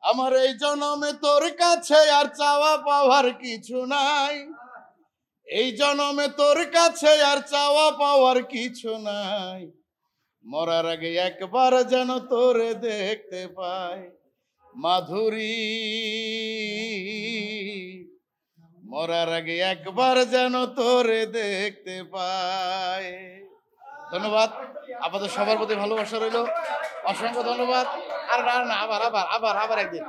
আমার এই জনমে তোর কাছে আর চাওয়া পাওয়ার কিছু নাই। এই জনমে তোর কাছে আর চাওয়া পাওয়ার কিছু নাই। মরার আগে একবার যেন তোরে দেখতে পাই মাধুরী, মরার আগে একবার যেন তোরে দেখতে পাই। ধন্যবাদ। আপনাদের সবার প্রতি ভালোবাসা রইল, অসংখ্য ধন্যবাদ। আর না, আবার আবার আবার আবার একদিন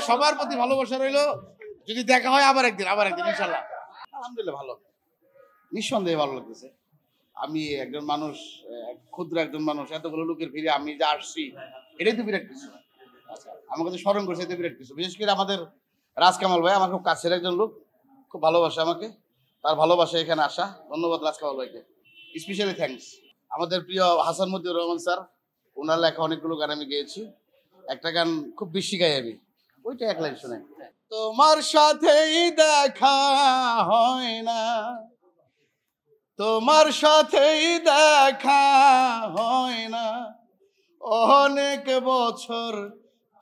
সবার প্রতি ভালোবাসা রইল। যদি দেখা হয় আবার একদিন ইনশাল্লাহ। আলহামদুলিল্লাহ ভালো, নিঃসন্দেহে ভালো লাগতেছে। আমি একজন মানুষ, ক্ষুদ্র একজন মানুষ, এতগুলো লোকের ভিড়ে আমি যা আসছি, এটাই তো বিরাট কিছু। আচ্ছা, আমার কাছে স্মরণ করছে, এতে বিরাট কিছু। বিশেষ করে আমাদের রাজকামাল ভাই আমার খুব কাছের একজন লোক, খুব ভালোবাসে আমাকে, তার ভালোবাসা এখানে আসা। ধন্যবাদ রাজকামাল ভাইকে, স্পেশালি থ্যাঙ্কস। আমাদের প্রিয় হাসান মতিউর রহমান স্যার, ওনার লেখা অনেকগুলো গান আমি গেয়েছি। একটা গান খুব বেশি গাই আমি, ওইটা এক লাইন শুনে। তোমার সাথেই দেখা হয় না, তোমার সাথেই দেখা হয় না অনেক বছর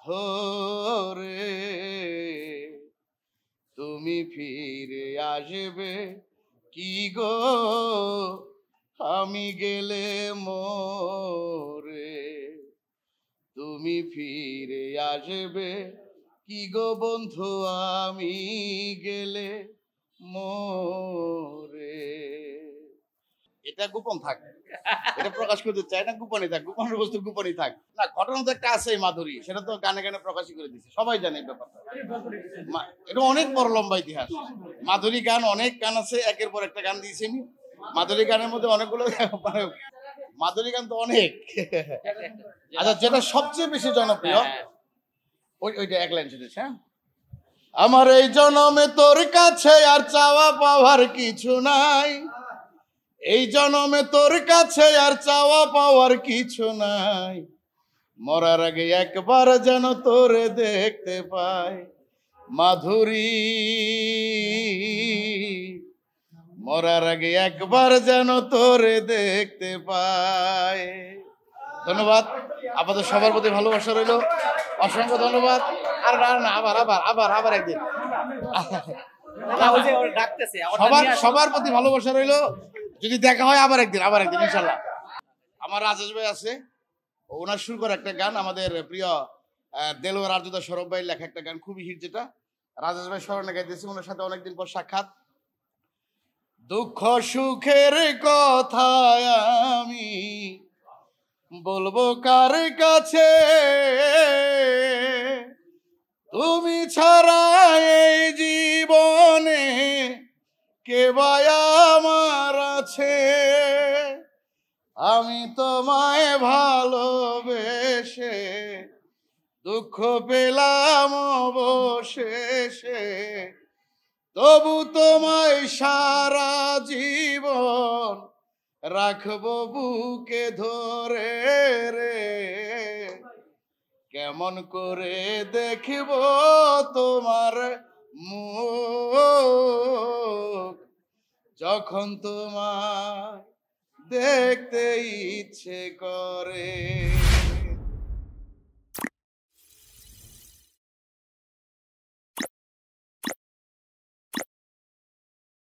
ধরে, তুমি ফিরে আসবে কি গো আমি গেলে মোরে, তুমি ফিরে আসবে কি গো বন্ধু আমি গেলে মোরে। এটা গোপন থাক, এটা প্রকাশ করতে চাই না, গোপনই থাক, গোপনের বস্তু গোপনই থাক। না, ঘটনা তো একটা আছে মাধুরী, সেটা তো গানে গানে প্রকাশই করে দিচ্ছে, সবাই জানে এই ব্যাপারটা। এটা অনেক বড় লম্বা ইতিহাস। মাধুরী গান, অনেক গান আছে, একের পর একটা গান দিয়েছি আমি। মাধুরী গানের মধ্যে অনেকগুলো, মাধুরী গান তো অনেক। আচ্ছা, যেটা সবচেয়ে বেশি জনপ্রিয় ওইটা এক লাইন শুনেছ। হ্যাঁ, আমার এই জনমে তোর কাছে আর চাওয়া পাওয়ার কিছু নাই। এই জনমে তোর কাছে আর চাওয়া পাওয়ার কিছু নাই। মরার আগে একবার যেন তোরে দেখতে পাই মাধুরী, মরার আগে একবার যেন তোরে দেখতে পাই। ধন্যবাদ। আপনাদের সবার প্রতি ভালোবাসা রইল, অসংখ্য ধন্যবাদ। আর না, আবার আবার আবার আবার একদিন সবার প্রতি ভালোবাসা রইল। যদি দেখা হয় আবার একদিন ইনশাল্লাহ। আমার রাজেশ ভাই আছে, ওনার সুর করা একটা গান, আমাদের প্রিয় দেলোয়ার আরজুদা সৌরভ ভাই লেখা একটা গান, খুবই হিট, যেটা রাজেশ ভাই স্মরণে গাইতেছি। ওনার সাথে অনেকদিন পর সাক্ষাৎ। দুঃখ সুখের কথা আমি বলবো কার কাছে, তুমি ছাড়া এই জীবনে কে বা আমার আছে। আমি তোমায় ভালোবেসে দুঃখ পেলাম অবশেষে, তবু তোমায় সারা জীবন রাখবো বুকে ধরে রে। কেমন করে দেখব তোমার মুখ যখন তোমার দেখতে ইচ্ছে করে।